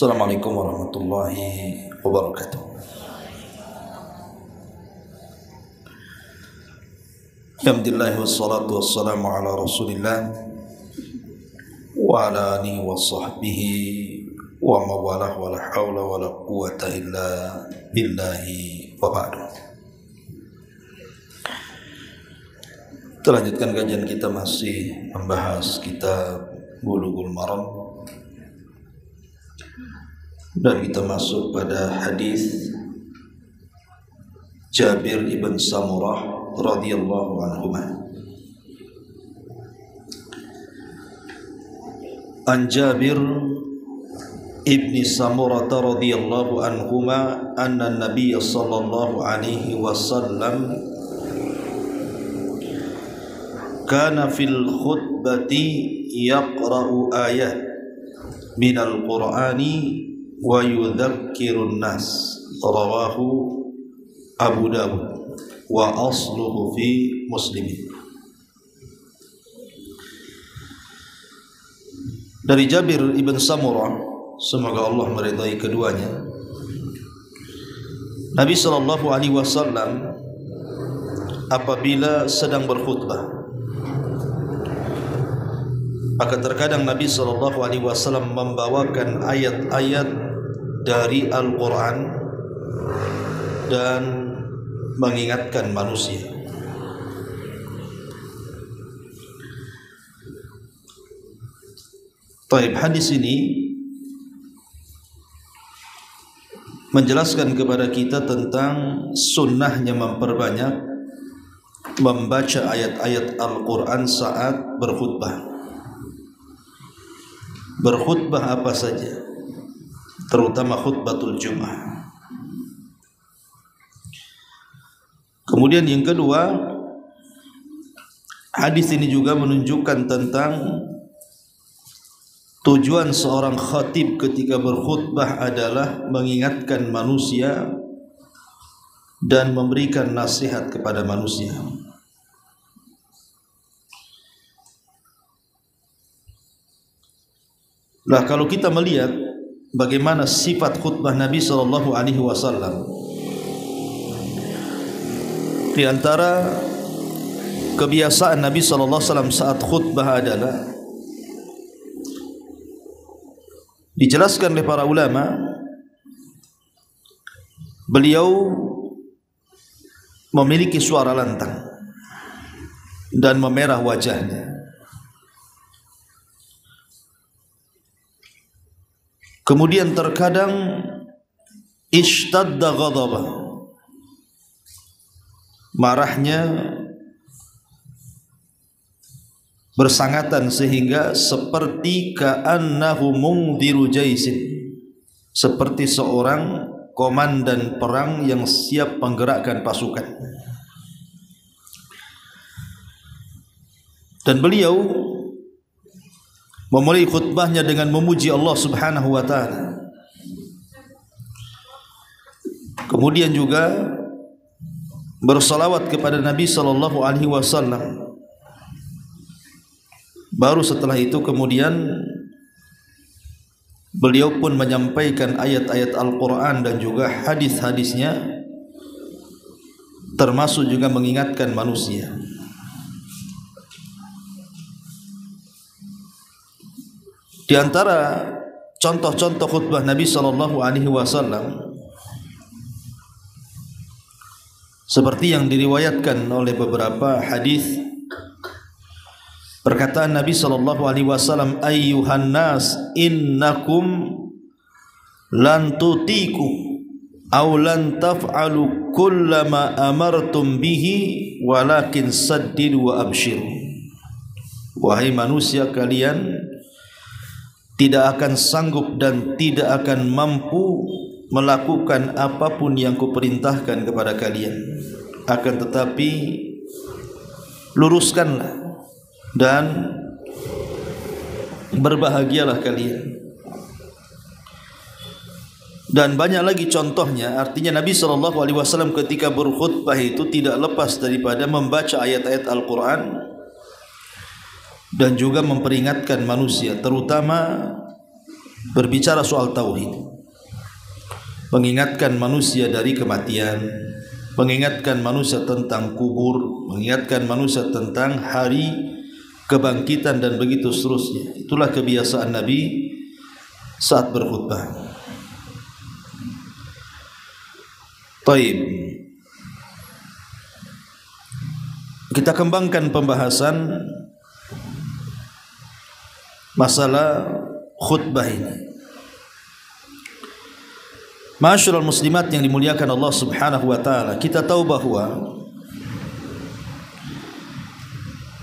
Assalamualaikum warahmatullahi wabarakatuh. Alhamdulillah wassalatu wassalamu ala rasulillah wa ala alihi wa sahbihi wa mawalah wa la hawla wa la quwata illa billahi wa ba'du. Kita lanjutkan kajian kita, masih membahas kitab Bulughul Maram, dan kita masuk pada hadis Jabir ibn Samurah radhiyallahu anhu. An Jabir ibn Samurah radhiyallahu anhuma anna Nabiy sallallahu alaihi wasallam kana fil khutbati yaqra'u ayat minal Qur'ani wa yudzakkirun nas, rawahu Abu Dawud wa asluhu fi Muslim. Dari Jabir ibn Samurah, semoga Allah meridai keduanya, Nabi sallallahu alaihi wasallam apabila sedang berkhutbah, maka terkadang Nabi sallallahu alaihi wasallam membawakan ayat-ayat dari Al-Quran dan mengingatkan manusia. Taib, hadis ini menjelaskan kepada kita tentang sunnahnya memperbanyak membaca ayat-ayat Al-Quran saat berkhutbah. Berkhutbah apa saja, terutama khutbatul Jum'ah. Kemudian yang kedua, hadis ini juga menunjukkan tentang tujuan seorang khatib ketika berkhutbah adalah mengingatkan manusia dan memberikan nasihat kepada manusia. Nah, kalau kita melihat bagaimana sifat khutbah Nabi sallallahu alaihi wasallam, di antara kebiasaan Nabi sallallahu alaihi wasallam saat khutbah adalah, dijelaskan oleh para ulama, beliau memiliki suara lantang dan memerah wajahnya. Kemudian terkadang ishtadda ghadabah, marahnya bersangatan sehingga seperti ka'annahu mungdiru jaisin, seperti seorang komandan perang yang siap menggerakkan pasukan. Dan beliau memulai khutbahnya dengan memuji Allah Subhanahu wa taala. Kemudian juga bersalawat kepada Nabi sallallahu alaihi wasallam. Baru setelah itu kemudian beliau pun menyampaikan ayat-ayat Al-Qur'an dan juga hadis-hadisnya, termasuk juga mengingatkan manusia. Di antara contoh-contoh khutbah Nabi sallallahu alaihi wasallam seperti yang diriwayatkan oleh beberapa hadis, perkataan Nabi sallallahu alaihi wasallam, ayyuhan nas innakum lan tutiku aw lan taf'alu kullama amartum bihi walakin saddidu wa abshiru. Wahai manusia, kalian tidak akan sanggup dan tidak akan mampu melakukan apapun yang kuperintahkan kepada kalian, akan tetapi luruskanlah dan berbahagialah kalian. Dan banyak lagi contohnya. Artinya Nabi SAW ketika berkhutbah itu tidak lepas daripada membaca ayat-ayat Al-Quran dan juga memperingatkan manusia, terutama berbicara soal tauhid, mengingatkan manusia dari kematian, mengingatkan manusia tentang kubur, mengingatkan manusia tentang hari kebangkitan dan begitu seterusnya. Itulah kebiasaan Nabi saat berkhutbah. Taib. Kita kembangkan pembahasan masalah khutbah ini. Ma'asyiral muslimat yang dimuliakan Allah Subhanahu wa taala, kita tahu bahwa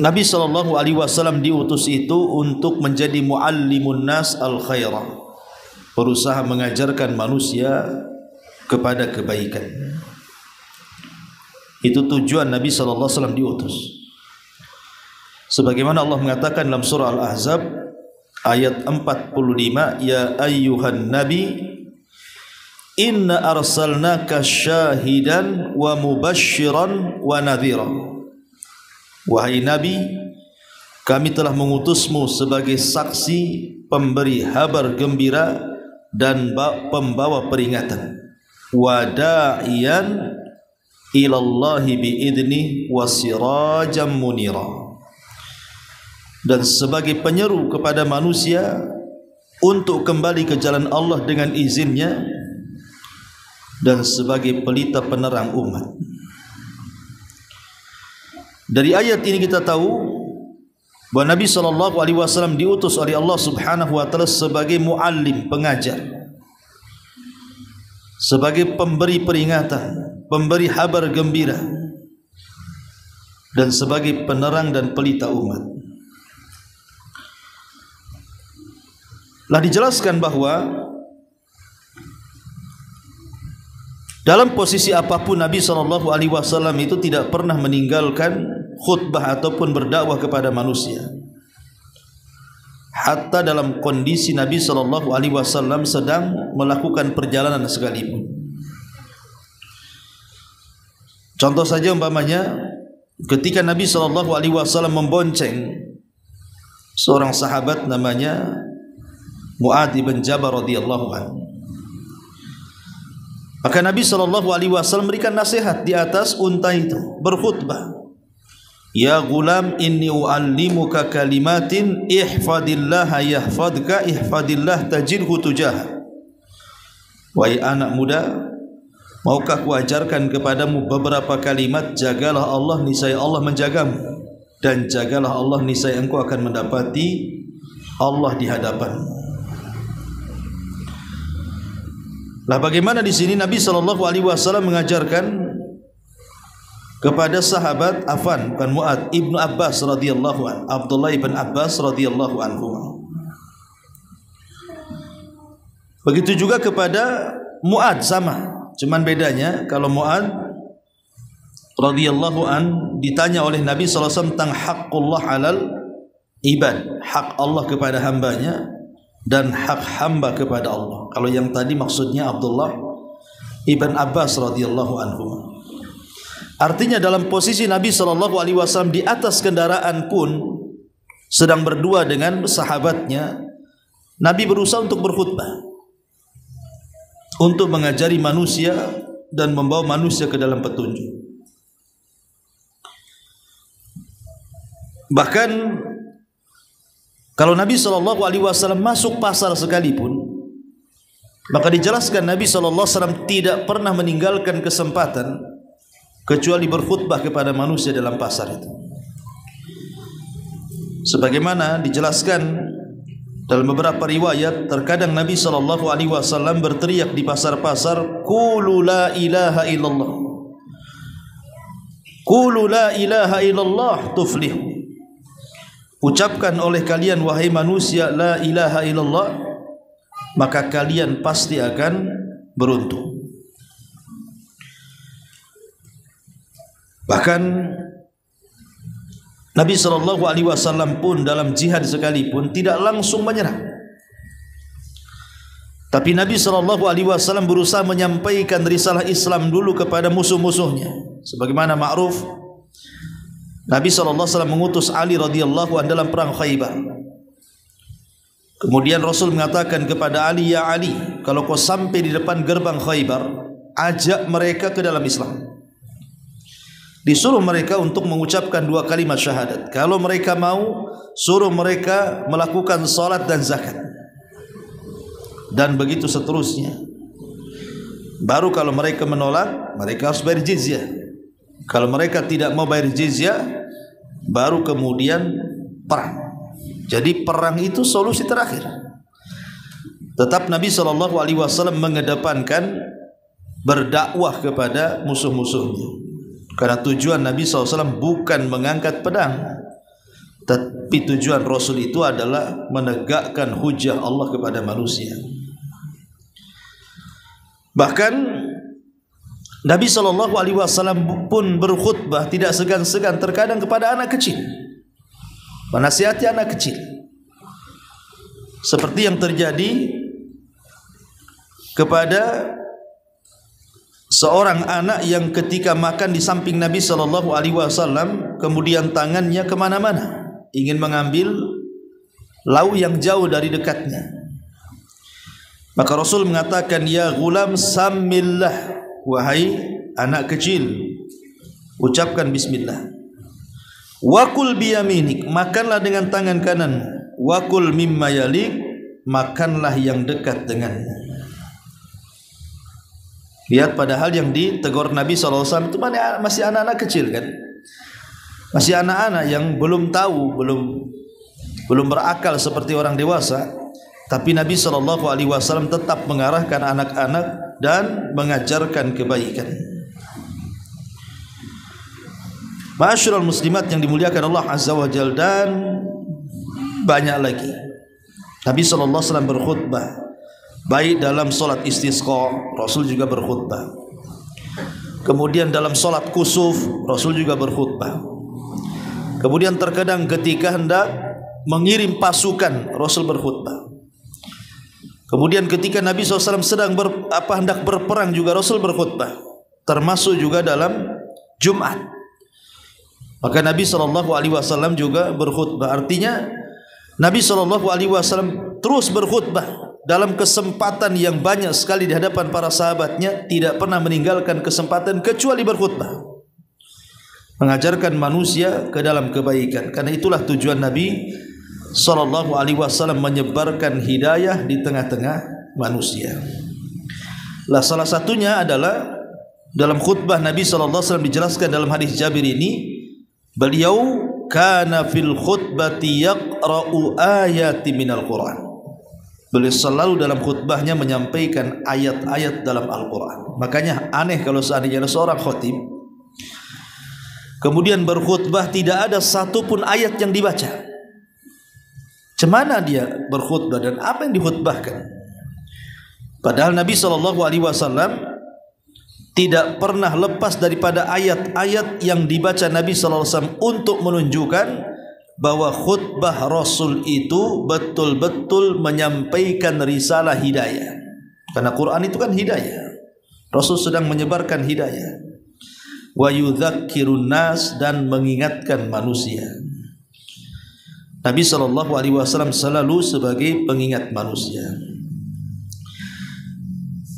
Nabi sallallahu alaihi wasallam diutus itu untuk menjadi muallimun nas al khairah, berusaha mengajarkan manusia kepada kebaikan. Itu tujuan Nabi sallallahu alaihi wasallam diutus. Sebagaimana Allah mengatakan dalam surah Al-Ahzab ayat 45, ya ayyuhan nabi inna arsalnaka syahidan wa mubasyiran wa nadhira. Wahai Nabi, kami telah mengutusmu sebagai saksi, pemberi kabar gembira dan pembawa peringatan. Wa da'iyan ilallahi biidnih wa sirajan munira. Dan sebagai penyeru kepada manusia untuk kembali ke jalan Allah dengan izinnya, dan sebagai pelita penerang umat. Dari ayat ini kita tahu bahwa Nabi SAW diutus oleh Allah Subhanahu wa taala sebagai muallim, pengajar, sebagai pemberi peringatan, pemberi kabar gembira, dan sebagai penerang dan pelita umat. Lah dijelaskan bahwa dalam posisi apapun Nabi SAW itu tidak pernah meninggalkan khutbah ataupun berdakwah kepada manusia. Hatta dalam kondisi Nabi SAW sedang melakukan perjalanan sekalipun. Contoh saja umpamanya ketika Nabi SAW membonceng seorang sahabat namanya Mu'adz bin Jabal radhiyallahu anhu, maka Nabi SAW memberikan nasihat di atas unta itu, berkhutbah. Ya gulam inni u'allimuka kalimatin ihfadillaha yahfadka ihfadillah tajidhu tujah. Wahai anak muda, maukah kuajarkan kepadamu beberapa kalimat, jagalah Allah niscaya Allah menjagamu, dan jagalah Allah niscaya engkau akan mendapati Allah di hadapanmu. Lah bagaimana di sini Nabi SAW mengajarkan kepada sahabat bukan Mu'adz, Ibnu Abbas radhiyallahu anhu, Abdullah ibn Abbas radhiyallahu anhu. Begitu juga kepada Mu'adz, sama, cuman bedanya kalau Mu'adz radhiyallahu anhu ditanya oleh Nabi SAW tentang haqqullah alal ibad, hak Allah kepada hambanya dan hak hamba kepada Allah. Kalau yang tadi maksudnya Abdullah ibn Abbas radhiyallahu anhu. Artinya dalam posisi Nabi SAW di atas kendaraan pun sedang berdua dengan sahabatnya, Nabi berusaha untuk berkhutbah, untuk mengajari manusia dan membawa manusia ke dalam petunjuk. Bahkan kalau Nabi SAW masuk pasar sekalipun, maka dijelaskan Nabi SAW tidak pernah meninggalkan kesempatan kecuali berkhutbah kepada manusia dalam pasar itu. Sebagaimana dijelaskan dalam beberapa riwayat, terkadang Nabi SAW berteriak di pasar-pasar, Qulu la ilaha illallah, Qulu la ilaha illallah tuflihu. Ucapkan oleh kalian wahai manusia la ilaha illallah, maka kalian pasti akan beruntung. Bahkan Nabi SAW pun dalam jihad sekalipun tidak langsung menyerang, tapi Nabi SAW berusaha menyampaikan risalah Islam dulu kepada musuh-musuhnya. Sebagaimana ma'ruf, Nabi SAW mengutus Ali radhiyallahu anhu dalam perang Khaybar. Kemudian Rasul mengatakan kepada Ali, ya Ali, kalau kau sampai di depan gerbang Khaybar, ajak mereka ke dalam Islam. Disuruh mereka untuk mengucapkan 2 kalimat syahadat. Kalau mereka mau, suruh mereka melakukan salat dan zakat. Dan begitu seterusnya. Baru kalau mereka menolak, mereka harus bayar jizyah. Kalau mereka tidak mau bayar jizyah, baru kemudian perang. Jadi perang itu solusi terakhir. Tetap Nabi SAW mengedepankan berdakwah kepada musuh-musuhnya. Karena tujuan Nabi SAW bukan mengangkat pedang, tapi tujuan Rasul itu adalah menegakkan hujah Allah kepada manusia. Bahkan Nabi SAW pun berkhutbah tidak segan-segan terkadang kepada anak kecil, menasihati anak kecil, seperti yang terjadi kepada seorang anak yang ketika makan di samping Nabi SAW, kemudian tangannya kemana-mana, ingin mengambil lauk yang jauh dari dekatnya. Maka Rasul mengatakan, ya gulam sammillah, wahai anak kecil, ucapkan bismillah. Wakul biyaminik, makanlah dengan tangan kanan. Wakul mimma yalik, makanlah yang dekat dengannya. Lihat, padahal yang ditegur Nabi SAW itu masih anak-anak kecil kan, masih anak-anak yang belum tahu, belum berakal seperti orang dewasa. Tapi Nabi SAW tetap mengarahkan anak-anak dan mengajarkan kebaikan. Ma'asyiral muslimat yang dimuliakan Allah Azza wa Jalla, dan banyak lagi. Nabi SAW berkhutbah, baik dalam solat istisqa, Rasul juga berkhutbah. Kemudian dalam solat kusuf, Rasul juga berkhutbah. Kemudian terkadang ketika hendak mengirim pasukan, Rasul berkhutbah. Kemudian ketika Nabi SAW sedang hendak berperang juga Rasul berkhutbah, termasuk juga dalam Jumat. Maka Nabi SAW juga berkhutbah. Artinya Nabi SAW terus berkhutbah dalam kesempatan yang banyak sekali di hadapan para sahabatnya, tidak pernah meninggalkan kesempatan kecuali berkhutbah, mengajarkan manusia ke dalam kebaikan. Karena itulah tujuan Nabi SAW menyebarkan hidayah di tengah-tengah manusia. Lah, salah satunya adalah dalam khutbah Nabi SAW dijelaskan dalam hadis Jabir ini, beliau kana fil khutbati yaqra'u ayati minal Quran. Beliau selalu dalam khutbahnya menyampaikan ayat-ayat dalam Al-Quran. Makanya aneh kalau seandainya ada seorang khatib kemudian berkhutbah tidak ada satupun ayat yang dibaca. Cemana dia berkhutbah dan apa yang dikhutbahkan? Padahal Nabi SAW tidak pernah lepas daripada ayat-ayat yang dibaca Nabi SAW untuk menunjukkan bahwa khutbah Rasul itu betul-betul menyampaikan risalah hidayah. Karena Quran itu kan hidayah. Rasul sedang menyebarkan hidayah. Wa yudzakkirun nas, dan mengingatkan manusia. Nabi SAW selalu sebagai pengingat manusia.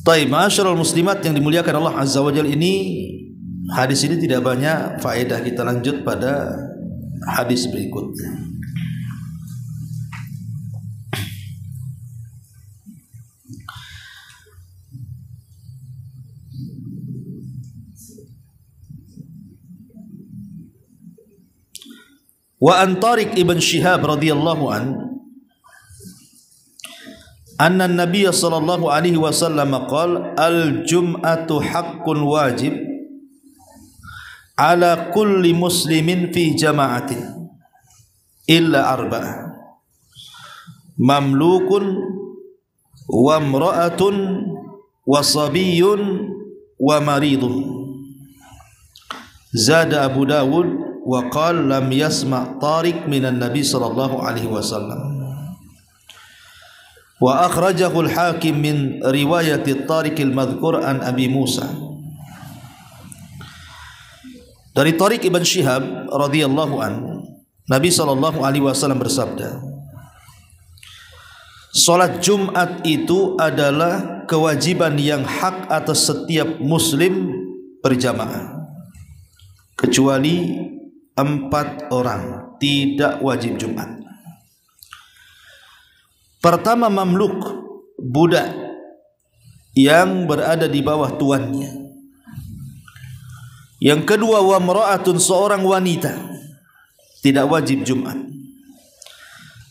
Taib, ma'asyiral muslimat yang dimuliakan Allah Azza wa Jalla, ini hadis ini tidak banyak faedah. Kita lanjut pada hadis berikutnya. Wa an Tariq ibn Shihab radhiyallahu an anna an-nabiy sallallahu alaihi wasallam qala al-jum'atu haqqun wajib ala kulli muslimin fi jama'atin illa arba'ah mamlukun wa imra'atun wa sabiyyun wa maridun. Zada Abu Dawud wa qala lam yasma' Tariq minan Nabi sallallahu alaihi wasallam. Wa akhrajahu al-Hakim min riwayat Tariq al-madhkur an Abi Musa. Dari Tariq ibn Shihab radhiyallahu an, Nabi sallallahu alaihi wasallam bersabda, Salat Jumat itu adalah kewajiban yang hak atas setiap muslim berjamaah, kecuali 4 orang tidak wajib Jumat. Pertama, mamluk, budak yang berada di bawah tuannya. Yang kedua, wamra'atun, seorang wanita, tidak wajib Jumat.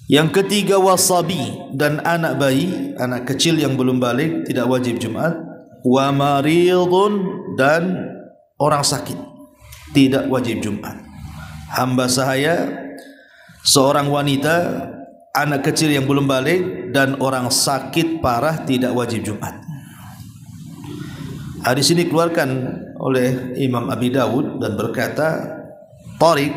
Yang ketiga, wasabi, dan anak bayi, anak kecil yang belum balik, tidak wajib Jumat. Wa maridun, dan orang sakit, tidak wajib Jumat. Hamba sahaya, seorang wanita, anak kecil yang belum balik, dan orang sakit parah tidak wajib Jumat. Hadis ini dikeluarkan oleh Imam Abi Dawud dan berkata, Tariq,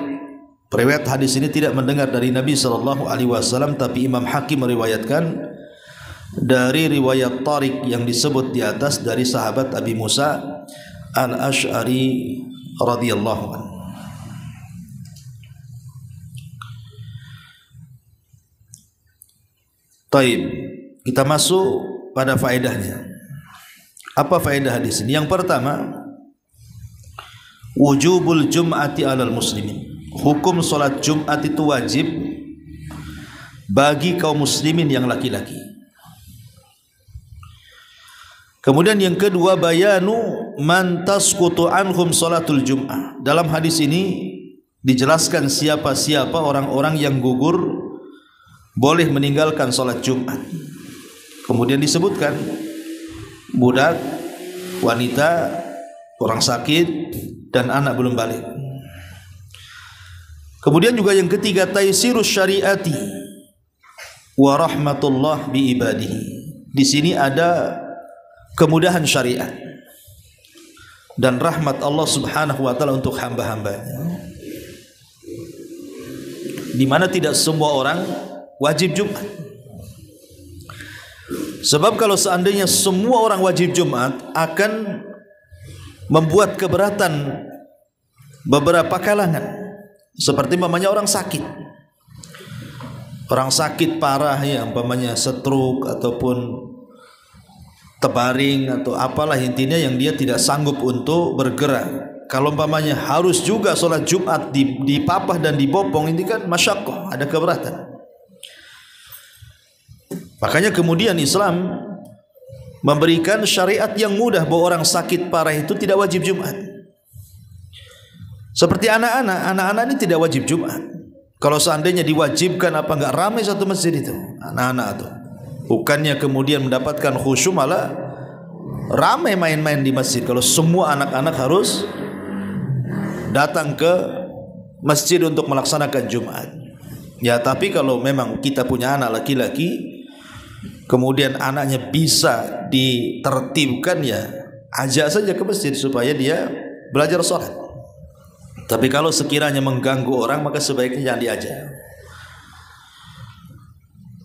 periwayat hadis ini tidak mendengar dari Nabi SAW, tapi Imam Hakim meriwayatkan dari riwayat Tariq yang disebut di atas dari sahabat Abi Musa Al-Asy'ari radhiyallahu anhu. Taib, kita masuk pada faedahnya. Apa faedah hadis ini? Yang pertama, wujubul jum'ati alal muslimin. Hukum salat Jumat itu wajib bagi kaum muslimin yang laki-laki. Kemudian yang kedua, bayanu man tasqutu anhum salatul jum'ah. Dalam hadis ini dijelaskan siapa-siapa orang-orang yang gugur boleh meninggalkan salat Jumat. Kemudian disebutkan budak, wanita, orang sakit, dan anak belum balik. Kemudian juga yang ketiga, taisirus syariati wa rahmatullah bi ibadihi. Di sini ada kemudahan syariat dan rahmat Allah Subhanahu wa taala untuk hamba-hambanya. Di mana tidak semua orang wajib Jumat. Sebab kalau seandainya semua orang wajib Jumat, akan membuat keberatan beberapa kalangan. Seperti umpamanya orang sakit. Orang sakit parah ya, umpamanya stroke ataupun terbaring atau apalah intinya yang dia tidak sanggup untuk bergerak. Kalau umpamanya harus juga sholat Jumat dipapah dan dibopong, ini kan masyaqqah, ada keberatan. Makanya kemudian Islam memberikan syariat yang mudah bahwa orang sakit parah itu tidak wajib Jumat. Seperti anak-anak ini tidak wajib Jumat. Kalau seandainya diwajibkan, apa enggak ramai satu masjid itu anak-anak itu. Bukannya kemudian mendapatkan khusyuk, malah ramai main-main di masjid. Kalau semua anak-anak harus datang ke masjid untuk melaksanakan Jumat. Ya, tapi kalau memang kita punya anak laki-laki, kemudian anaknya bisa ditertibkan, ya ajak saja ke masjid supaya dia belajar sholat. Tapi kalau sekiranya mengganggu orang, maka sebaiknya jangan diajak.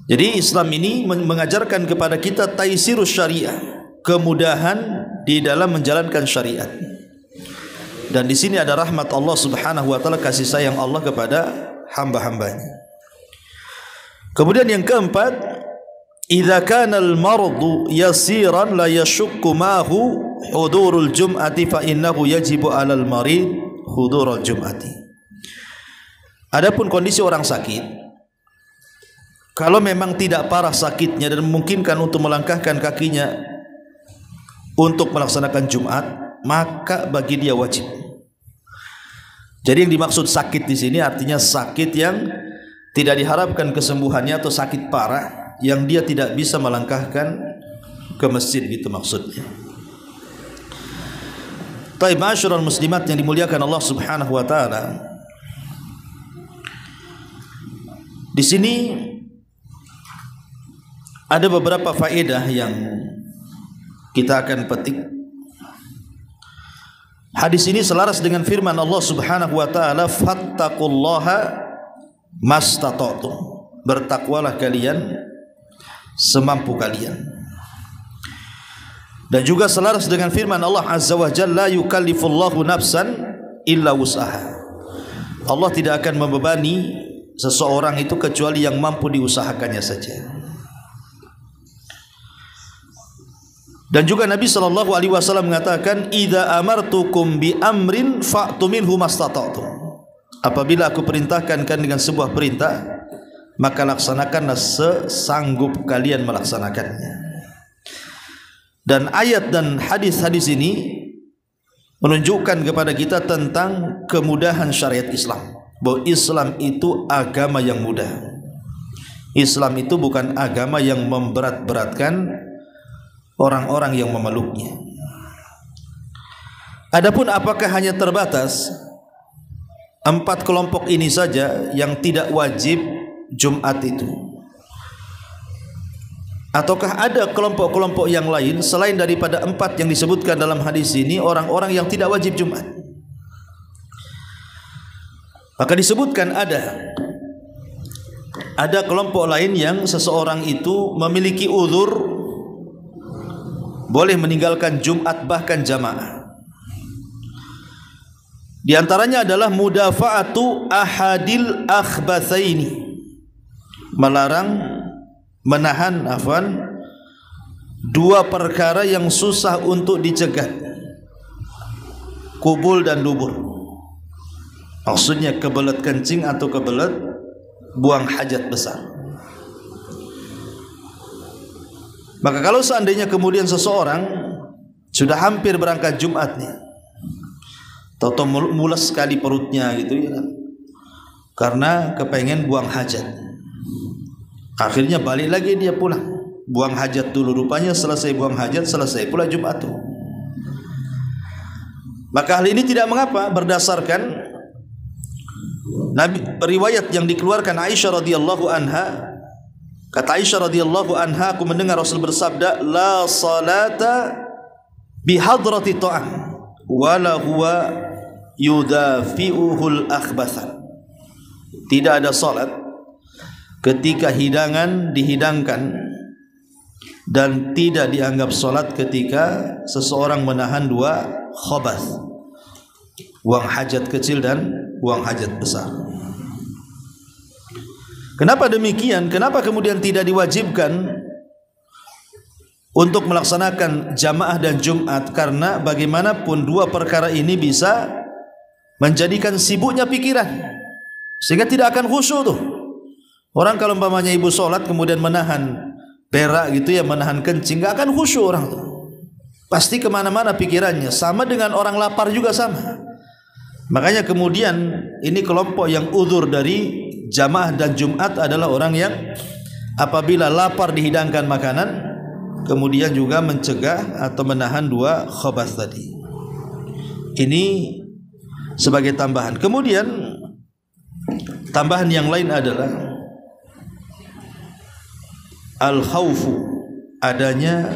Jadi Islam ini mengajarkan kepada kita taisirus syariah, kemudahan di dalam menjalankan syariat. Dan di sini ada rahmat Allah Subhanahu wa taala, kasih sayang Allah kepada hamba-hambanya. Kemudian yang keempat, idza kana al-mardu yasiran la yashukku mahu hudurul jum'ati fa innahu yajibu 'alal marid hudurul jum'ati. Adapun kondisi orang sakit, kalau memang tidak parah sakitnya dan memungkinkan untuk melangkahkan kakinya untuk melaksanakan Jumat, maka bagi dia wajib. Jadi yang dimaksud sakit di sini artinya sakit yang tidak diharapkan kesembuhannya atau sakit parah yang dia tidak bisa melangkahkan ke masjid, gitu maksudnya. Taib, ma'asyiral muslimat yang dimuliakan Allah Subhanahu wa taala. Di sini ada beberapa faedah yang kita akan petik. Hadis ini selaras dengan firman Allah Subhanahu wa taala, fattaqullaha mastata'tum. Bertakwalah kalian semampu kalian. Dan juga selaras dengan firman Allah Azza wa Jalla, la yukallifullahu nafsan illa wus'aha. Allah tidak akan membebani seseorang itu kecuali yang mampu diusahakannya saja. Dan juga Nabi SAW mengatakan, idza amartukum bi amrin fa'tu minhu mastata'tum. Apabila aku perintahkan kalian dengan sebuah perintah, maka laksanakanlah sesanggup kalian melaksanakannya. Dan ayat dan hadis-hadis ini menunjukkan kepada kita tentang kemudahan syariat Islam, bahwa Islam itu agama yang mudah. Islam itu bukan agama yang memberat-beratkan orang-orang yang memeluknya. Adapun apakah hanya terbatas 4 kelompok ini saja yang tidak wajib Jumat itu, ataukah ada kelompok-kelompok yang lain selain daripada 4 yang disebutkan dalam hadis ini, orang-orang yang tidak wajib Jumat? Maka disebutkan ada kelompok lain yang seseorang itu memiliki uzur, boleh meninggalkan Jumat bahkan jamaah. Di antaranya adalah mudafa'atu ahadil akhbatsaini, menahan dua perkara yang susah untuk dicegah, kubul dan dubur. Maksudnya kebelet kencing atau kebelet buang hajat besar. Maka kalau seandainya kemudian seseorang sudah hampir berangkat Jumat nih, atau mules sekali perutnya gitu ya, karena kepengen buang hajat, akhirnya balik lagi dia pulang, buang hajat dulu. Rupanya selesai buang hajat, selesai pula Jumat itu. Maka hal ini tidak mengapa berdasarkan riwayat yang dikeluarkan Aisyah radhiyallahu anha. Kata Aisyah radhiyallahu anha, aku mendengar Rasul bersabda, la salata bihadrati ta'am wala huwa yudafi'uhul akhbathan. Tidak ada salat ketika hidangan dihidangkan, dan tidak dianggap salat ketika seseorang menahan 2 khabath, buang hajat kecil dan buang hajat besar. Kenapa demikian? Kenapa kemudian tidak diwajibkan untuk melaksanakan jamaah dan Jumat? Karena bagaimanapun 2 perkara ini bisa menjadikan sibuknya pikiran, sehingga tidak akan khusyuk tuh. Orang kalau umpamanya ibu sholat kemudian menahan berak gitu ya, menahan kencing, gak akan khusyuk orang tuh. Pasti kemana-mana pikirannya. Sama dengan orang lapar juga sama. Makanya kemudian ini kelompok yang uzur dari jamaah dan Jumat adalah orang yang apabila lapar dihidangkan makanan, kemudian juga mencegah atau menahan 2 khabath tadi. Ini sebagai tambahan. Kemudian tambahan yang lain adalah al-khawfu, adanya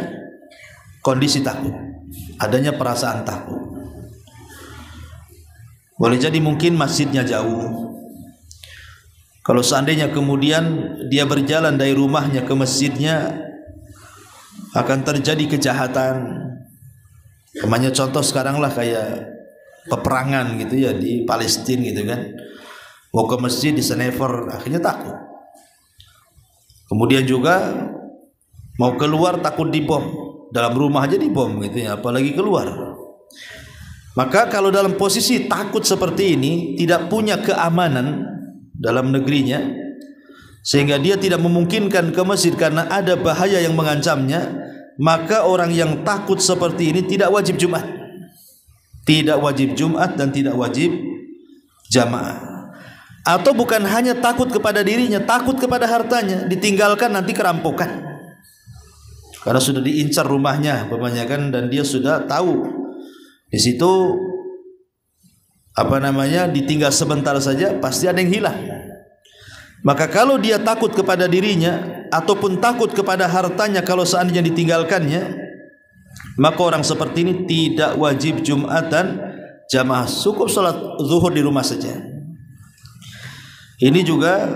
kondisi takut, adanya perasaan takut. Boleh jadi mungkin masjidnya jauh. Kalau seandainya kemudian dia berjalan dari rumahnya ke masjidnya, akan terjadi kejahatan. Namanya contoh sekarang lah kayak peperangan gitu ya di Palestina gitu kan. Mau ke masjid di Senever, akhirnya takut. Kemudian juga mau keluar takut dibom, dalam rumah aja dibom gitu ya, apalagi keluar. Maka kalau dalam posisi takut seperti ini, tidak punya keamanan dalam negerinya, sehingga dia tidak memungkinkan ke masjid karena ada bahaya yang mengancamnya, maka orang yang takut seperti ini tidak wajib Jumat. Tidak wajib Jumat dan tidak wajib jamaah. Atau bukan hanya takut kepada dirinya, takut kepada hartanya, ditinggalkan nanti kerampokan. Karena sudah diincar rumahnya, kebanyakan, dan dia sudah tahu di situ ditinggal sebentar saja pasti ada yang hilang. Maka kalau dia takut kepada dirinya ataupun takut kepada hartanya kalau seandainya ditinggalkannya, maka orang seperti ini tidak wajib Jumat dan jamaah, cukup salat zuhur di rumah saja. Ini juga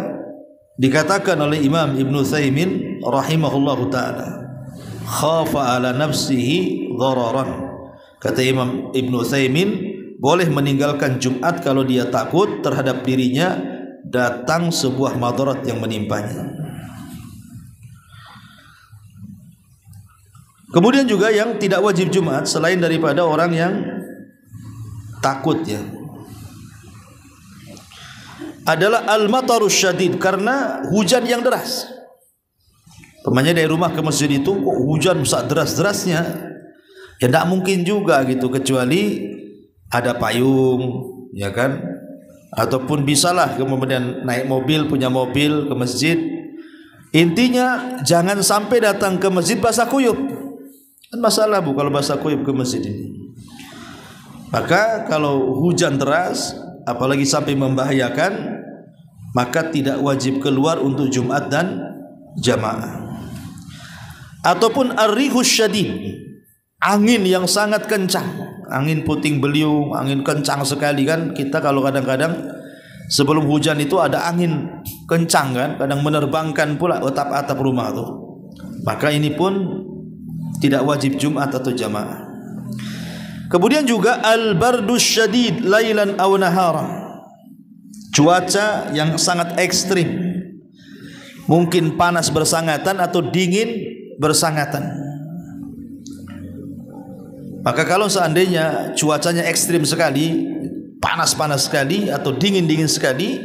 dikatakan oleh Imam Ibn Utsaimin rahimahullahu ta'ala, khafa ala nafsihi dhararan. Kata Imam Ibn Utsaimin, boleh meninggalkan Jumat kalau dia takut terhadap dirinya datang sebuah madarat yang menimpanya. Kemudian juga yang tidak wajib Jumat selain daripada orang yang takut ya, adalah al-matarus syadid, karena hujan yang deras. Pemanya dari rumah ke masjid itu kok hujan saat deras-derasnya, ya tidak mungkin juga gitu, kecuali ada payung, ya kan? Ataupun bisalah kemudian naik mobil, punya mobil ke masjid. Intinya jangan sampai datang ke masjid basah kuyup. Kan masalah bu kalau basah kuyup ke masjid ini. Maka kalau hujan deras, apalagi sampai membahayakan, maka tidak wajib keluar untuk Jumat dan jamaah. Ataupun ar-rihus syadid, angin yang sangat kencang, angin puting beliung, angin kencang sekali kan. Kita kalau kadang-kadang sebelum hujan itu ada angin kencang kan, kadang menerbangkan pula atap-atap rumah tuh. Maka ini pun tidak wajib Jumat atau jamaah. Kemudian juga al-bardus syadid lailan aw nahara, cuaca yang sangat ekstrim, mungkin panas bersangatan atau dingin bersangatan. Maka kalau seandainya cuacanya ekstrim sekali, panas-panas sekali atau dingin-dingin sekali,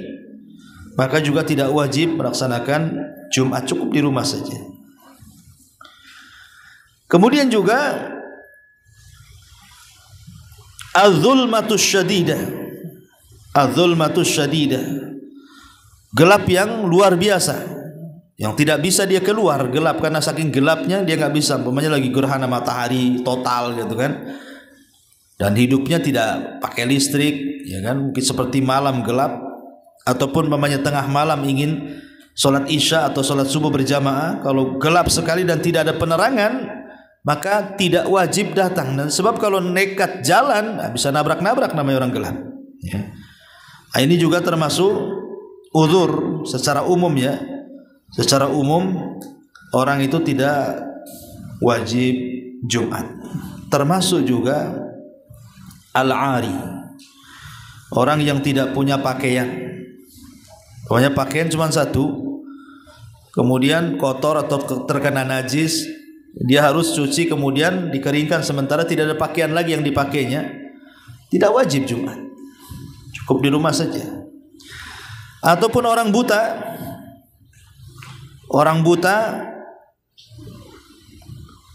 maka juga tidak wajib melaksanakan Jumat, cukup di rumah saja. Kemudian juga az-zulmatus syadidah, az-zulmatus syadidah, gelap yang luar biasa, yang tidak bisa dia keluar, gelap karena saking gelapnya dia nggak bisa. Umpamanya lagi gerhana matahari total gitu kan, dan hidupnya tidak pakai listrik, ya kan, mungkin seperti malam gelap, ataupun umpamanya tengah malam ingin sholat isya atau sholat subuh berjamaah, kalau gelap sekali dan tidak ada penerangan, maka tidak wajib datang. Dan sebab kalau nekat jalan bisa nabrak-nabrak namanya orang gelap ya. Nah, ini juga termasuk uzur secara umum ya. Secara umum orang itu tidak wajib Jumat. Termasuk juga al-ari, orang yang tidak punya pakaian. Pokoknya pakaian cuma satu, kemudian kotor atau terkena najis, dia harus cuci kemudian dikeringkan, sementara tidak ada pakaian lagi yang dipakainya, tidak wajib Jumat, cukup di rumah saja. Ataupun orang buta, orang buta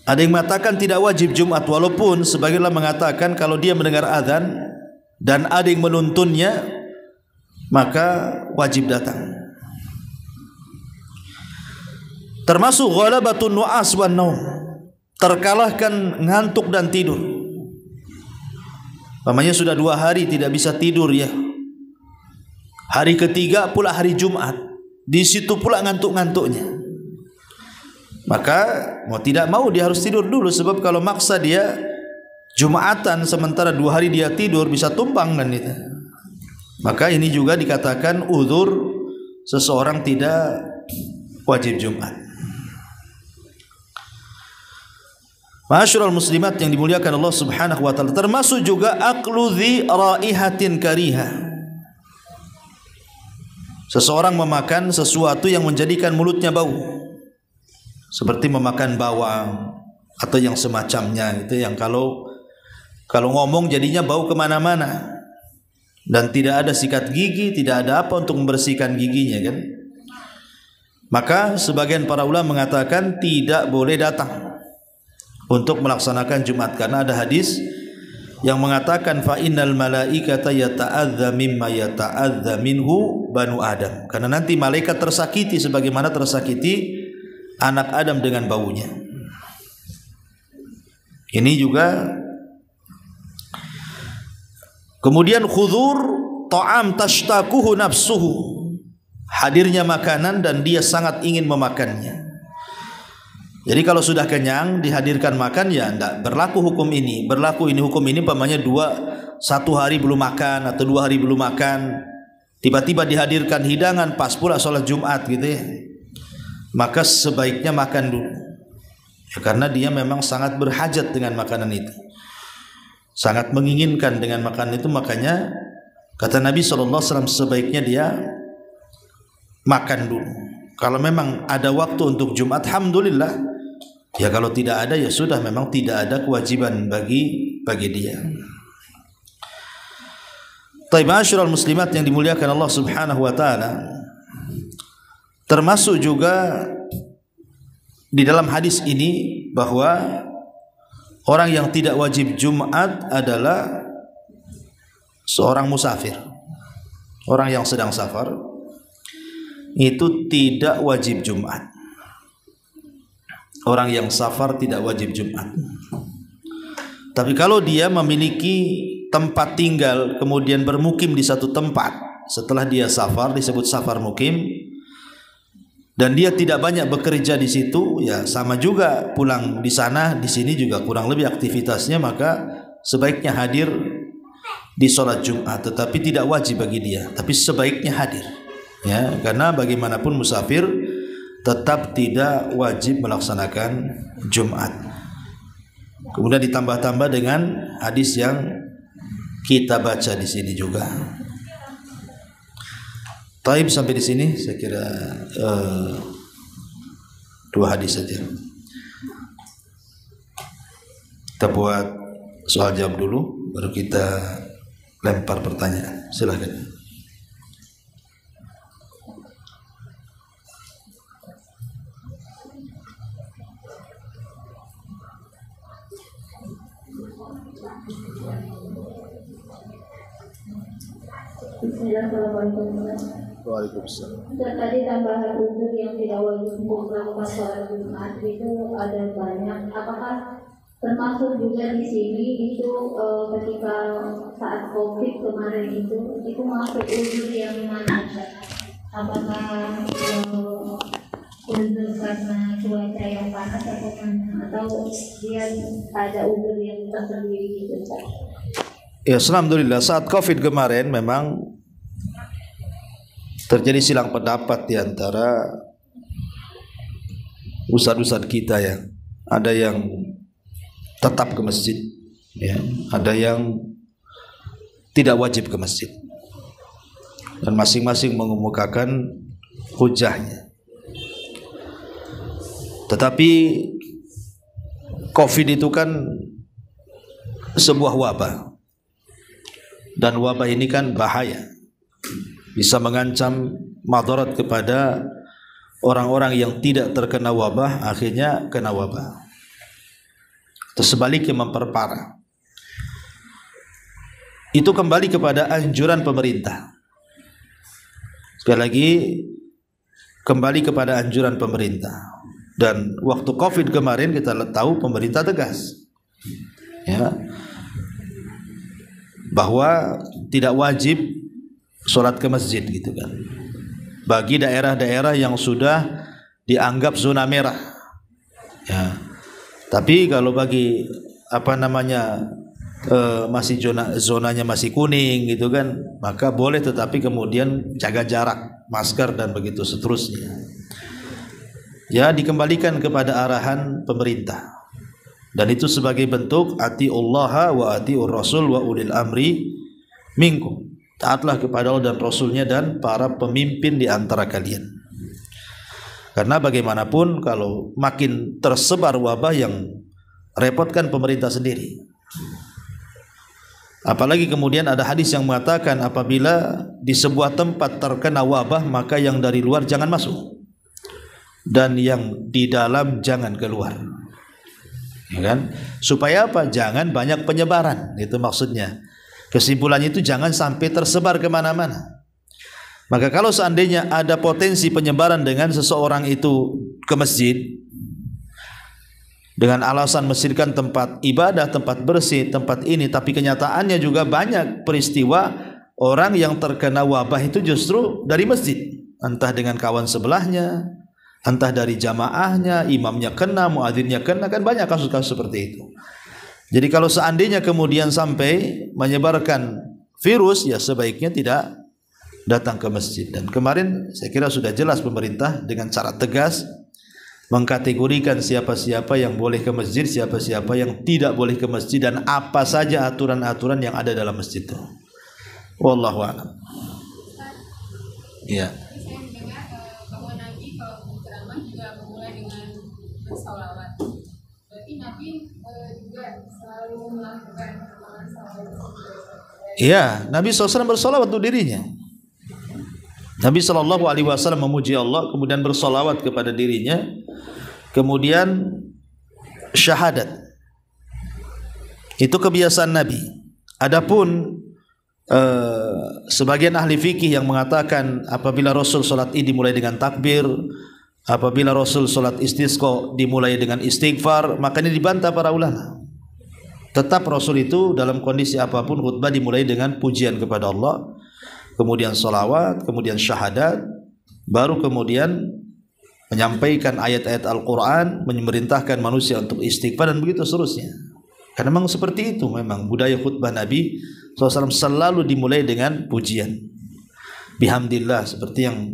ada yang mengatakan tidak wajib Jumat, walaupun sebagianlah mengatakan kalau dia mendengar azan dan ada yang menuntunnya maka wajib datang. Termasuk ghalabatun nu'as wan naum, terkalahkan ngantuk dan tidur. Namanya sudah 2 hari tidak bisa tidur ya, hari ketiga pula hari Jumat, di situ pula ngantuk-ngantuknya, maka mau tidak mau dia harus tidur dulu. Sebab kalau maksa dia Jumatan sementara 2 hari dia tidur, bisa tumbang kan itu. Maka ini juga dikatakan uzur seseorang tidak wajib Jumat. Ma'asyiral muslimat yang dimuliakan Allah Subhanahu wa taala, termasuk juga aklu dzi raihatin karihah, seseorang memakan sesuatu yang menjadikan mulutnya bau, seperti memakan bawang atau yang semacamnya itu, yang kalau ngomong jadinya bau kemana-mana dan tidak ada sikat gigi, tidak ada apa untuk membersihkan giginya kan. Maka sebagian para ulama mengatakan tidak boleh datang untuk melaksanakan Jumat, karena ada hadis yang mengatakan fa innal malaikata yata'adza mimma yata'adza minhu banu Adam, karena nanti malaikat tersakiti sebagaimana tersakiti anak Adam dengan baunya. Ini juga. Kemudian khudzur ta'am tashtakuhu nafsuhu, hadirnya makanan dan dia sangat ingin memakannya. Jadi kalau sudah kenyang dihadirkan makan, ya tidak berlaku hukum ini. Berlaku ini hukum ini umpamanya 1 hari belum makan atau 2 hari belum makan, tiba-tiba dihadirkan hidangan pas pula sholat Jumat gitu ya, maka sebaiknya makan dulu ya, karena dia memang sangat berhajat dengan makanan itu, sangat menginginkan dengan makanan itu. Makanya kata Nabi SAW, sebaiknya dia makan dulu. Kalau memang ada waktu untuk Jumat, alhamdulillah, Ya kalau tidak ada ya sudah, memang tidak ada kewajiban bagi dia. Taib asyrul muslimat yang dimuliakan Allah Subhanahu wa taala, termasuk juga di dalam hadis ini bahwa orang yang tidak wajib Jumat adalah seorang musafir. Orang yang sedang safar itu tidak wajib Jumat. Orang yang safar tidak wajib Jumat. Tapi kalau dia memiliki tempat tinggal kemudian bermukim di satu tempat, setelah dia safar disebut safar mukim, dan dia tidak banyak bekerja di situ, ya sama juga pulang di sana, di sini juga kurang lebih aktivitasnya, maka sebaiknya hadir di sholat Jumat, tetapi tidak wajib bagi dia, tapi sebaiknya hadir, ya, karena bagaimanapun musafir tetap tidak wajib melaksanakan Jumat. Kemudian ditambah-tambah dengan hadis yang kita baca di sini juga. Taib, sampai di sini saya kira 2 hadis saja. Kita buat soal jawab dulu, baru kita lempar pertanyaan. Silakan. Bismillahirrahmanirrahim. Waalaikumsalam. Dan tadi tambahan uzur yang tidak wajib untuk melakukan sholat Jumat itu ada banyak. Apakah termasuk juga di sini itu ketika saat COVID kemarin itu masuk uzur yang mana? Apakah uzur karena cuaca yang panas atau dia ada uzur yang tersendiri gitu? Ya, alhamdulillah saat COVID kemarin memang terjadi silang pendapat di antara ustadz-ustadz kita, ya. Ada yang tetap ke masjid, ya. Ada yang tidak wajib ke masjid. Dan masing-masing mengemukakan hujahnya. Tetapi COVID itu kan sebuah wabah. Dan wabah ini kan bahaya, bisa mengancam madarat kepada orang-orang yang tidak terkena wabah, akhirnya kena wabah, atau sebaliknya memperparah. Itu kembali kepada anjuran pemerintah. Sekali lagi, kembali kepada anjuran pemerintah. Dan waktu COVID kemarin kita tahu pemerintah tegas, ya, bahwa tidak wajib sholat ke masjid gitu kan, bagi daerah-daerah yang sudah dianggap zona merah, ya. Tapi kalau bagi masih zonanya masih kuning gitu kan, maka boleh, tetapi kemudian jaga jarak, masker dan begitu seterusnya. Ya, dikembalikan kepada arahan pemerintah. Dan itu sebagai bentuk atiullaha wa atiur rasul wa ulil amri minkum. Taatlah kepada Allah dan Rasulnya dan para pemimpin di antara kalian. Karena bagaimanapun kalau makin tersebar wabah, yang repotkan pemerintah sendiri. Apalagi kemudian ada hadis yang mengatakan apabila di sebuah tempat terkena wabah, maka yang dari luar jangan masuk dan yang di dalam jangan keluar. Ya kan? Supaya apa? Jangan banyak penyebaran, itu maksudnya. Kesimpulannya itu jangan sampai tersebar kemana-mana. Maka kalau seandainya ada potensi penyebaran dengan seseorang itu ke masjid dengan alasan masjid kan tempat ibadah, tempat bersih, tempat ini, tapi kenyataannya juga banyak peristiwa orang yang terkena wabah itu justru dari masjid, entah dengan kawan sebelahnya, entah dari jamaahnya, imamnya kena, muadzinnya kena, kan banyak kasus-kasus seperti itu. Jadi kalau seandainya kemudian sampai menyebarkan virus, ya sebaiknya tidak datang ke masjid. Dan kemarin saya kira sudah jelas pemerintah dengan cara tegas mengkategorikan siapa-siapa yang boleh ke masjid, siapa-siapa yang tidak boleh ke masjid, dan apa saja aturan-aturan yang ada dalam masjid itu. Wallahu a'lam. Ya. Saya mendengar bahwa Nabi kalau ceramah juga memulai dengan bersolawat. Ya, Nabi SAW bersolawat untuk dirinya. Nabi SAW memuji Allah, kemudian bersolawat kepada dirinya, kemudian syahadat. Itu kebiasaan Nabi. Adapun sebagian ahli fikih yang mengatakan apabila Rasul salat Id dimulai dengan takbir, apabila Rasul salat istisqa dimulai dengan istighfar, maka ini dibantah para ulama. Tetap Rasul itu dalam kondisi apapun khutbah dimulai dengan pujian kepada Allah, kemudian salawat, kemudian syahadat, baru kemudian menyampaikan ayat-ayat Al-Quran, memerintahkan manusia untuk istighfar dan begitu seterusnya. Karena memang seperti itu, memang budaya khutbah Nabi SAW selalu dimulai dengan pujian. Bihamdillah, seperti yang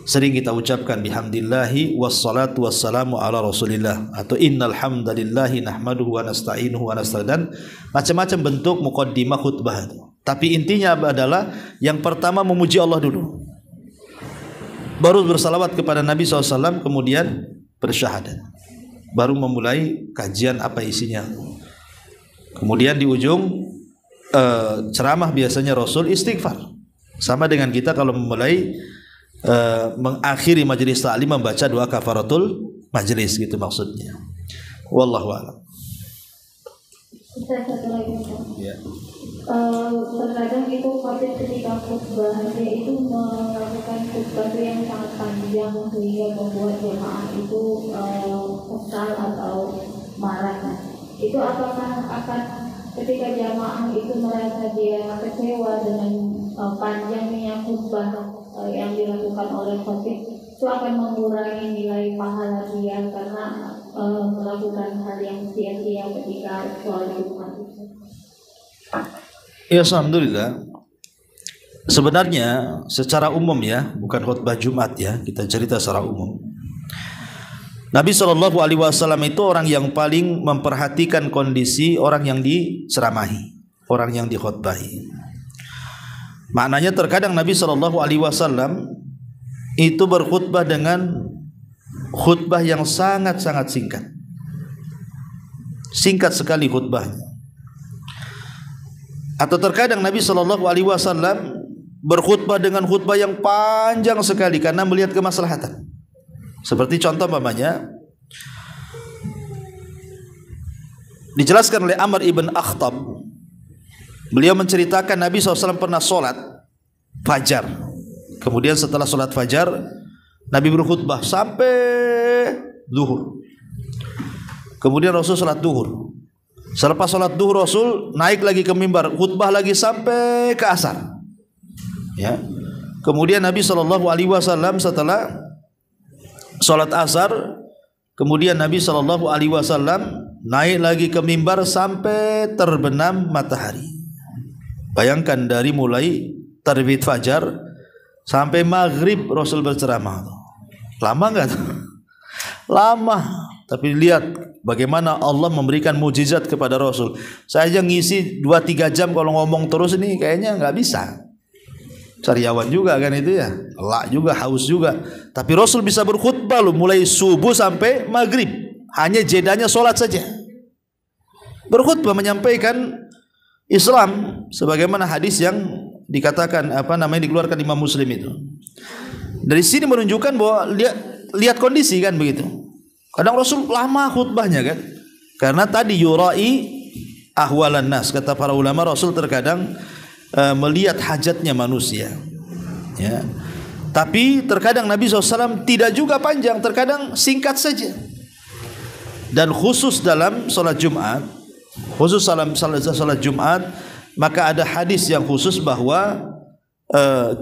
sering kita ucapkan, bihamdillahi wassalatu wassalamu ala rasulillah, atau innal hamdalillahi nahmaduhu wa nasta'inuhu wa nasta'dan, macam-macam bentuk muqaddimah khutbah itu. Tapi intinya adalah yang pertama memuji Allah dulu, baru bersalawat kepada Nabi SAW, kemudian bersyahadat, baru memulai kajian apa isinya. Kemudian di ujung ceramah biasanya Rasul istighfar. Sama dengan kita kalau memulai mengakhiri majelis ta'lim membaca doa kafaratul majelis, gitu maksudnya. Wallahu a'lam. Ya. Terkadang itu khotib ketika khutbah dia itu melakukan khutbah yang sangat panjang sehingga membuat jemaah itu kesal atau marah. Itu apakah akan ketika jamaah itu merasa dia kecewa dengan panjangnya khutbah yang dilakukan oleh khotib, itu akan mengurangi nilai pahala dia karena melakukan hal yang sia-sia ketika sholat Jumat itu? Ya, alhamdulillah. Sebenarnya secara umum ya, bukan khutbah Jumat ya, kita cerita secara umum. Nabi SAW itu orang yang paling memperhatikan kondisi orang yang diceramahi, orang yang dikhutbahi. Maknanya terkadang Nabi SAW itu berkhutbah dengan khutbah yang sangat-sangat singkat. Singkat sekali khutbahnya. Atau terkadang Nabi SAW berkhutbah dengan khutbah yang panjang sekali karena melihat kemaslahatan. Seperti contoh umpamanya dijelaskan oleh Amr ibn Akhtab, beliau menceritakan Nabi SAW pernah sholat fajar. Kemudian setelah sholat fajar Nabi berkhutbah sampai zuhur. Kemudian Rasul sholat zuhur. Selepas sholat zuhur Rasul naik lagi ke mimbar, khutbah lagi sampai ke asar. Ya. Kemudian Nabi SAW setelah sholat asar, kemudian Nabi SAW naik lagi ke mimbar sampai terbenam matahari. Bayangkan dari mulai terbit fajar sampai maghrib Rasul berceramah. Lama enggak? Lama. Tapi lihat bagaimana Allah memberikan mujizat kepada Rasul. Saya aja ngisi 2-3 jam kalau ngomong terus ini kayaknya enggak bisa. Cariawan juga kan itu ya, elak juga, haus juga. Tapi Rasul bisa berkhutbah loh, mulai subuh sampai maghrib, hanya jedanya sholat saja. Berkhutbah menyampaikan Islam, sebagaimana hadis yang dikatakan dikeluarkan Imam Muslim itu. Dari sini menunjukkan bahwa lihat kondisi kan begitu. Kadang Rasul lama khutbahnya kan, karena tadi yurai ahwalan nas, kata para ulama, Rasul terkadang melihat hajatnya manusia ya. Tapi terkadang Nabi SAW tidak juga panjang, terkadang singkat saja. Dan khusus dalam sholat Jumat, khusus dalam sholat Jumat, maka ada hadis yang khusus bahwa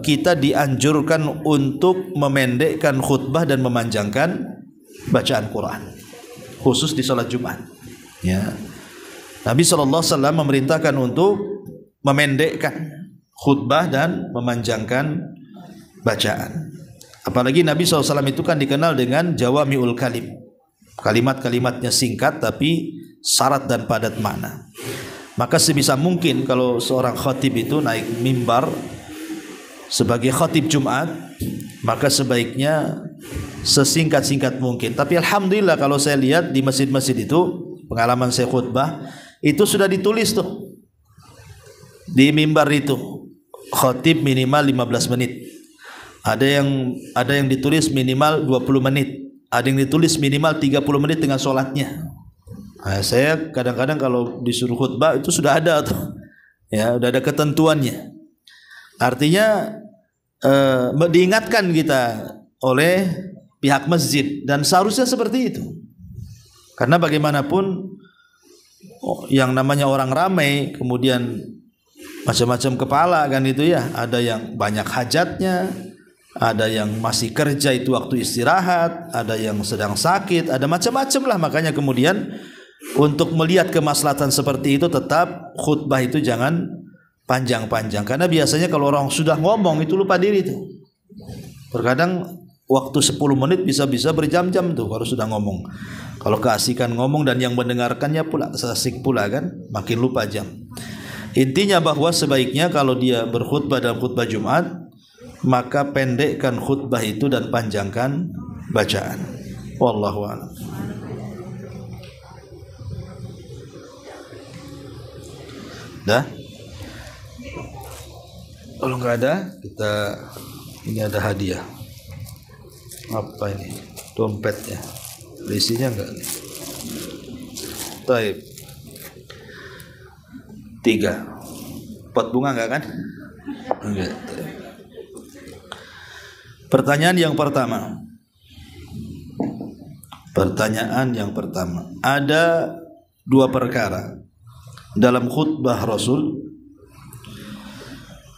kita dianjurkan untuk memendekkan khutbah dan memanjangkan bacaan Quran, khusus di sholat Jumat ya. Nabi SAW memerintahkan untuk memendekkan khutbah dan memanjangkan bacaan. Apalagi Nabi SAW itu kan dikenal dengan jawami'ul kalim, kalimat-kalimatnya singkat tapi syarat dan padat makna. Maka sebisa mungkin kalau seorang khatib itu naik mimbar sebagai khatib Jumat, maka sebaiknya sesingkat-singkat mungkin. Tapi alhamdulillah kalau saya lihat di masjid-masjid itu, pengalaman saya khutbah itu sudah ditulis tuh. Di mimbar itu khotib minimal 15 menit. Ada yang ditulis minimal 20 menit. Ada yang ditulis minimal 30 menit dengan sholatnya. Nah, saya kadang-kadang kalau disuruh khutbah itu sudah ada tuh. Ya, udah ada ketentuannya. Artinya diingatkan kita oleh pihak masjid dan seharusnya seperti itu. Karena bagaimanapun yang namanya orang ramai kemudian macam-macam kepala kan itu ya, ada yang banyak hajatnya, ada yang masih kerja itu waktu istirahat, ada yang sedang sakit, ada macam-macam lah. Makanya kemudian untuk melihat kemaslahatan seperti itu tetap khutbah itu jangan panjang-panjang. Karena biasanya kalau orang sudah ngomong itu lupa diri tuh. Terkadang waktu 10 menit bisa-bisa berjam-jam tuh kalau sudah ngomong. Kalau keasikan ngomong dan yang mendengarkannya pula asik pula kan, makin lupa jam. Intinya bahwa sebaiknya kalau dia berkhutbah dalam khutbah Jumat, maka pendekkan khutbah itu dan panjangkan bacaan. Wallahu a'lam. Dah? Kalau nggak ada, ini ada hadiah. Apa ini? Dompetnya. Isinya enggak nih? Taib. 3. Pot bunga enggak kan? Enggak. Pertanyaan yang pertama. Ada 2 perkara dalam khutbah Rasul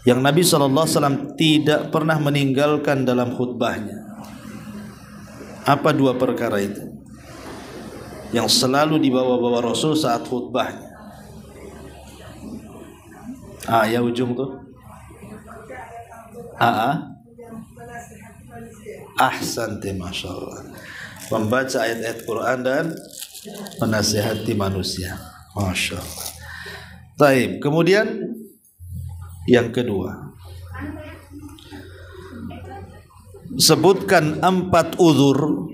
yang Nabi SAW tidak pernah meninggalkan dalam khutbahnya. Apa 2 perkara itu yang selalu dibawa-bawa Rasul saat khutbahnya? Ya ujung tuh. Ahsanti, Masya Allah. Membaca ayat-ayat Quran dan menasihati manusia. Masya Allah. Taib. Kemudian yang kedua, sebutkan 4 uzur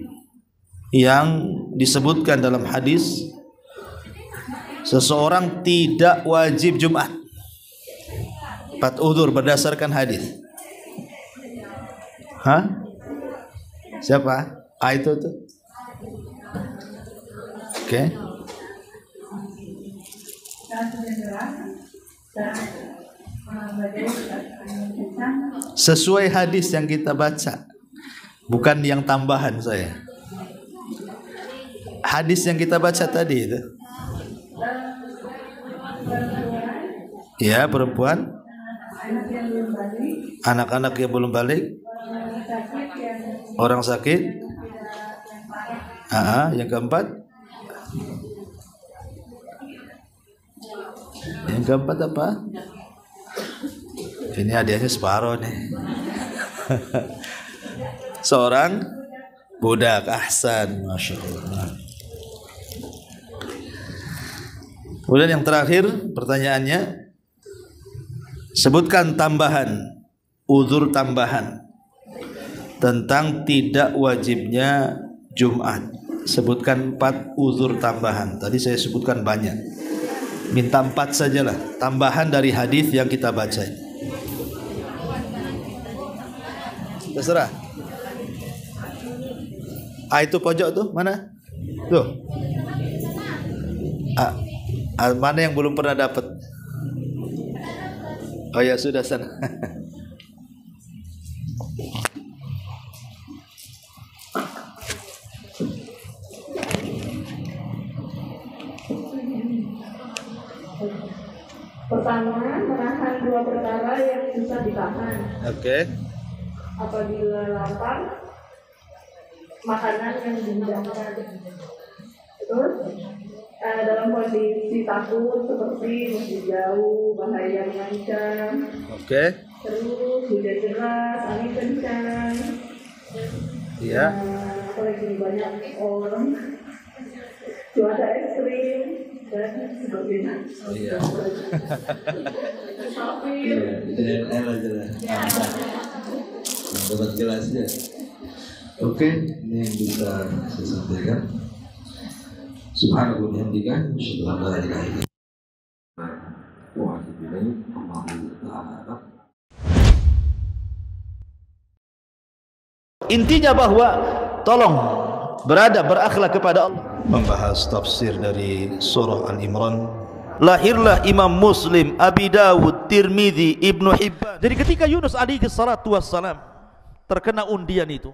yang disebutkan dalam hadis seseorang tidak wajib Jumat. 4 uzur berdasarkan hadis. Siapa? Itu tuh. Oke. Sesuai hadis yang kita baca, bukan yang tambahan saya. Hadis yang kita baca tadi itu. Ya, perempuan, anak-anak yang belum balik, orang sakit. Yang keempat. Yang keempat apa? Ini hadiahnya separuh nih. Seorang budak. Ahsan, Masya Allah. Kemudian yang terakhir pertanyaannya, sebutkan tambahan, uzur tambahan tentang tidak wajibnya Jumat. Sebutkan 4 uzur tambahan. Tadi saya sebutkan banyak. Minta 4 sajalah tambahan dari hadis yang kita baca. Terserah. Itu pojok tuh mana? Tuh. Mana yang belum pernah dapat? Oh ya sudah sana. Pertama, menahan 2 perkara yang susah ditahan. Oke. Apabila lapar, makanan yang dimudahkan. Terus, dalam kondisi takut seperti masjid jauh, bahaya mengancam. Oke. Terus hujan deras, angin kencang. Iya. Apalagi banyak orang, cuaca ekstrim dan sebagainya. Oh iya. Dapat jelasnya. Oke, ini yang bisa saya sampaikan. Subhanallah wa bihamdihi, asyhadu an la ilaha illallah. ilaih. Wallahu ta'ala. Intinya bahwa tolong berakhlak kepada Allah. Membahas tafsir dari surah Al-Imran. Lahirlah Imam Muslim, Abi Dawud, Tirmidzi, Ibnu Hibban. Jadi ketika Yunus alaihi salatu wassalam terkena undian itu,